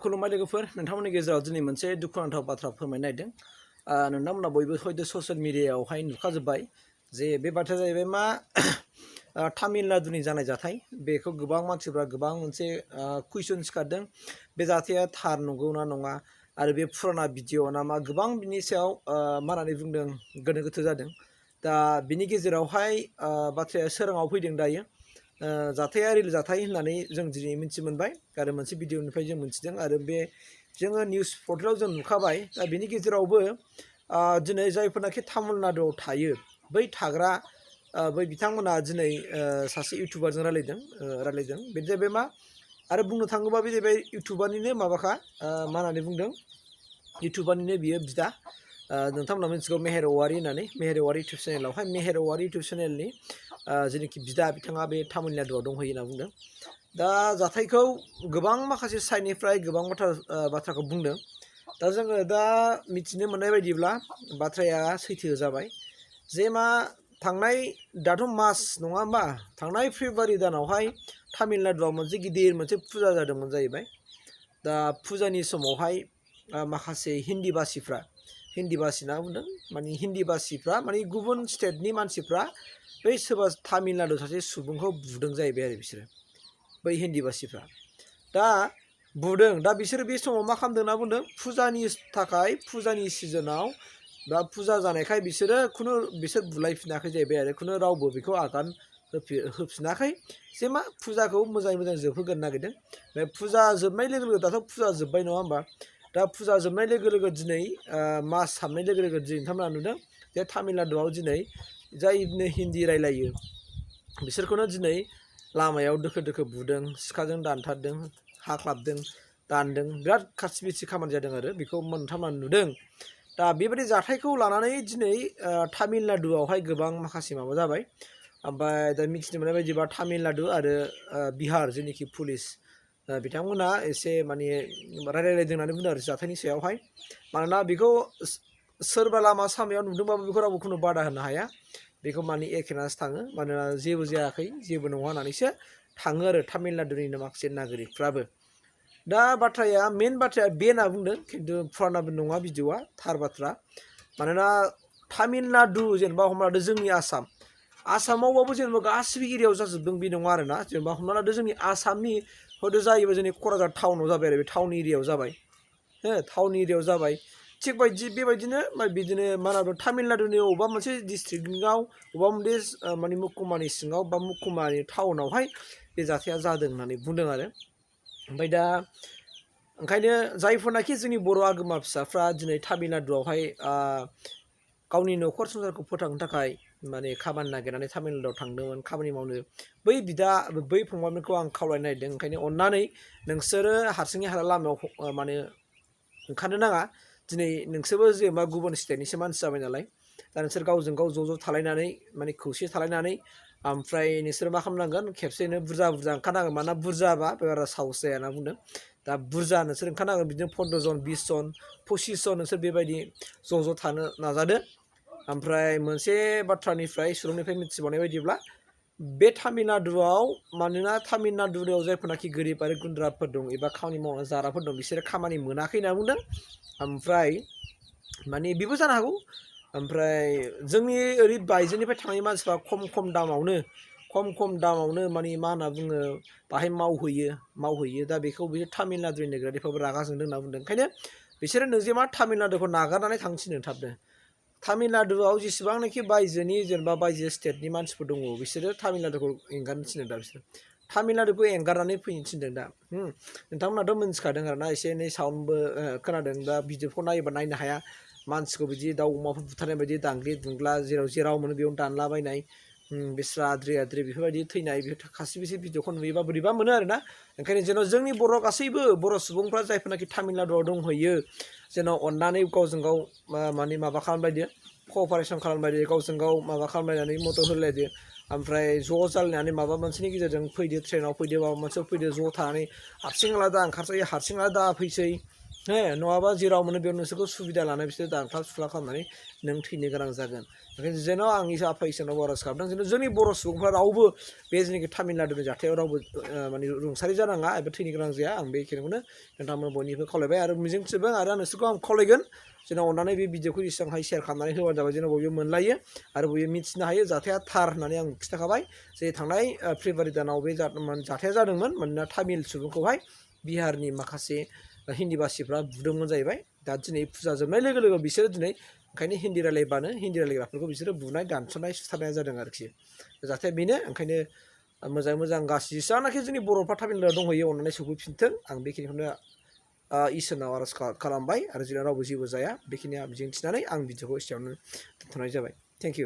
खुलुमबाय लोगोफोर नोंथांमोननि गेजेराव दिनै मोनसे दुखुनांथाव बाथ्रा फोरमायनो नागिरदों नोंथांमोना बयबो हयতো ससियेल मिडियायावहाय नुखाजोब्बाय जे बे बाथ्राया जाहैबाय मा तामिलनाडुनि जानाय जाथाय बेखौ गोबां मानसिफ्रा गोबां मोनसे कुइसन सिखारदों बे जाथाया थार नंगौना नङा आरो बे फुराना भिडिअ ना मा गोबां बिनि सायाव मा होननानै बुंदों गोनो गोथो जादों दा बिनि गेजेरावहाय बाथ्राया सोराङाव फैदों दायो जाथाया रिल जाथाय होननानै जों दिनै मिथि मोनबाय आरो मोनसे भिडिअनिफ्राय जों मिथिदों आरो बे जोङो निउस पर्टेलाव जों नुखाबाय दा बिनि गेजेरावबो दिनै जायफोरनाखि तामिलनाडुआव थायो बै थाग्रा बै बिथांमोना दिनै सासे इउटुबारजों रायलायदों बे जाहैबाय मा आरो बुंनो थाङोबा बे जाहैबाय इउटुबारनिनो माबाखा मा होननानै बुंदों इउटुबारनिनो बियो बिदा नोंथांमोना मिथिगौ मेहेर औवारि होननानै मेहेर औवारि इउटुब चेनेलावहाय मेहेर औवारि इउटुब चेनेलनि जेनाखि बिदा बिथाङा बे तामिलनाडुआव दंहैयो होनना बुंदों दा जाथायखौ गोबां माखासे साइडनिफ्राय गोबां बाथ्राखौ बुंदों दा जोङो दा मिथिनो मोननाय बायदिब्ला बाथ्राया सैथो जाबाय जे मा थांनाय दाथ' मास नङा होमबा थांनाय फेब्रुवारि दानावहाय तामिलनाडुआव मोनसे गिदिर मोनसे फुजा जादोंमोन जाहैबाय दा फुजानि समावहाय माखासे हिन्दी भाषिफ्रा बुंदों माने हिन्दी भाषिफ्रा माने गुबुन स्टेटनि मानसिफ्रा बै सोरबा तामिलनाडु सासे सुबुंखौ बुदों जाहैबाय आरो बिसोरो बै हिन्दी भाषिफ्रा दा बुदों दा बिसोरो बे समाव मा खालामदों होनना बुंदों फुजानि थाखाय फुजानि सिजोनाव दा फुजा जानायखाय बिसोर बुलायफिनाखै जाहैबाय आरो खुनु रावबो बेखौ आगान होफिनाखै जे मा फुजाखौ मोजाङै मोजां जोबहोगोन नागिरदों बे फुजा जोबनाय लोगो लोगो दाथ' फुजा जोब्बाय नङा होमबा दा फुजा जोबनाय लोगो लोगो दिनै मास हाबनाय लोगो लोगो दिनै नोंथांमोना नुदों जे तामिलनाडुआव दिनै जायनो हिन्दी रायलायो बिसोरखौनो दिनै लामायाव दोखो दोखो बुदों सिखाजों दानथारदों हाख्लाबदों दानदों बिराद खाथि बिथि खामानि जादों आरो बेखौ नोंथांमोना नुदों दा बेबायदि जाथायखौ लानानै दिनै तामिलनाडुआवहाय गोबां माखासे माबा जाबाय ओमफ्राय दा मिथिनो मोननाय बायदिबा तामिलनाडु आरो बिहार जेनाखि पुलिस बिथांमोना एसे माने रायलायलायदों होननानै बुंदों आरो जाथायनि सायावहाय मानोना बेखौ सोरबा लामा सामायाव नुदोंबाबो बेखौ रावबो खुनु बादा होनो हाया बेखौ माने एखेनासो थाङो मानोना जेबो जायाखै जेबो नङा होननानैसो थाङो आरो तामिलनाडुनिनो माखासे नागरिकफ्राबो दा मेन बाथ्राया बे होनना बुंदों खिन्थु फुरानाबो नङा भिडिअआ थार बाथ्रा मानोना तामिलनाडु जेनेबा हमना लादो जोंनि आसामावबाबो जेनेबा गासिबो एरियायाव जाजोबदों बे नङा आरोना जेनेबा हमना लादो जोंनि आसामनि हयथ' जायोबा जोंनि क'क्राझार टाउनाव जाबाय आरो बे टाउन एरियायाव जाबाय टाउन एरियायाव जाबाय थिग बेबायदिनो मा होनो तामिलनाडुनि अबेबा मोनसे डिस्ट्रिक्टआव अबेबा मोनसे माने महकुमानि सिङाव बा महकुमानि टाउनावहाय बे जाथाया जादों होननानै बुंदों आरो ओमफ्राय दा ओंखायनो जायफोरनाखि जोंनि बर' आगोमा फिसाफ्रा दिनै तामिलनाडुआवहाय गावनि न'खर संसारखौ फोथांनो थाखाय माने खामानि नागिरनानै तामिलनाडुआव थांदोंमोन खामानि मावनो बै फंबायमोनखौ आं खावलायनो नागिरदों ओंखायनो अननानै नोंसोरो हारसिङै हाला लामायाव माने ओंखारनो नाङा दिनै नोंसोरबो जेनेबा गुबुन स्टेटनिसो मानसि जाबाय नालाय दा नोंसोर गावजों गाव ज' थालायनानै माने खौसे थालायनानै ओमफ्राय नोंसोर मा खालामनांगोन खेबसेनो बुरजा ओंखारनांगोन मानोना बुरजाबा बारा साहस जाया होनना बुंदों दा बुरजा नोंसोर ओंखारनांगोन बिदिनो 15 जन 20 जन 25 जन नोंसोर बेबायदि ज' थानो नाजादो ओमफ्राय मोनसे बाथ्रानिफ्राय सुलुंनिफ्राय मिथिबावनाय बायदिब्ला बे तामिलनाडुआव मानोना तामिलनाडुआव जायफोरनाखि गोरिब आरो गुन्द्राफोर दं एबा खामानि मावना जाग्राफोर दं बिसोरो खामानि मोनाखै होनना बुंदों ओमफ्राय माने बेबो जानो हागौ ओमफ्राय जोंनि ओरै बायजोनिफ्राय थानाय मानसिफ्रा खम दामावनो माने मा होनना बुङो बाहाय मावहैयो दा बेखौ बिसोर तामिलनाडुनि नोगोरारिफ्राबो रागा जोंदों होनना बुंदों ओंखायनो बिसोरो नोंजे मा तामिलनाडुखौ नागारनानै थांसिनो थाबनो तामिलनाडुआव जेसेबांनाखि बायजोनि जेनेबा बायजो स्टेटनि मानसिफोर दङ बिसोरो तामिलनाडुखौ एंगारनो थिनदों दा बिसोरो तामिलनाडुखौ एंगारनानै फैनो थिनदों दा नोंथांमोनाथ' मोनथिखादों आरोना एसे एनै साउन्डबो खोनादों दा भिडिअखौ नायोबा नायनो हाया मानसिखौ बिदि दाउ अमाफोर बुथारनाय बायदि दांग्लि दुंग्ला जेराव मोनो बेयावनो दानलाबायनाय बिस्रा आद्रि बेफोरबायदि थैनाय गासिबो भिडिअखौ नुयोबा बोरैबा मोनो आरोना ओंखायनो जेन' जोंनि गासैबो बर' सुबुंफ्रा जायफोरनाखि तामिलनाडुआव दंहैयो जेन' अननानै गावजों गाव माने माबा खालामलायदो क'अपारेसन खालामलायदो गावजों गाव माबा खालामलायनानै मदद होलायदो ओमफ्राय ज' जालायनानै माबा मोनसेनि गेजेरजों फैदो ट्रेनाव फैदो माबा मोनसेयाव फैदो ज' थानानै हारसिं आलादा ओंखारसै हारसिं आलादा फैसै नङाबा जेराव मोनो बेयाव नोंसोरखौ सुबिदा लानाय बिसोर दानख्ला सुख्ला खालामनानै नों थैनो गोनां जागोन ओंखायनो जेन' आं आफा इसोरनाव आर'ज गाबदों जेन' जोंनि बर' सुबुंफ्रा रावबो बे जेनाखि तामिलनाडुनि जाथायाव रावबो माने रुंसारि जानाङा एबा थैनो गोनां जाया आं बेखिनिखौनो नोंथांमोन बयनिबो खावलायबाय आरो मिजिंथिदों आरो नोंसोरखौ आं खावलायगोन जेन' अननानै बे भिडिअखौ जेसेबां शेयार खालामनानै होबानो जाबाय जेन' बयबो मोनलायो आरो बयबो मिथिनो हायो जाथाया थार होननानै आं खिन्थाखाबाय जे थांनाय फेब्रुवारि दानाव बे जाथाया जादोंमोन मानोना तामिल सुबुंखौहाय बिहारनि माखासे हिन्दी भाषिफ्रा बुदोंमोन जाहैबाय दा दिनै फुजा जोबनाय लोगो लोगो बिसोरो दिनै ओंखायनो हिन्दी रायलायबानो हिन्दी रायलायग्राफोरखौ बिसोरो बुनाय दानस'नाय सुथारनाया जादों आरोखि जाथाया बेनो ओंखायनो मोजाङै मोजां गासै जेसेबांनाखि जोंनि बर'फ्रा तामिलनाडुआव दंहैयो अननानै सफैफिनथों आं बेखिनिखौनो इसोरनाव आर'ज खालामबाय आरो जेराव रावबो जेबो जाया बेखिनि मिजिं थिनानै आं भिडिअखौ एसेयावनो दोनथ'नाय जाबाय थेंक इउ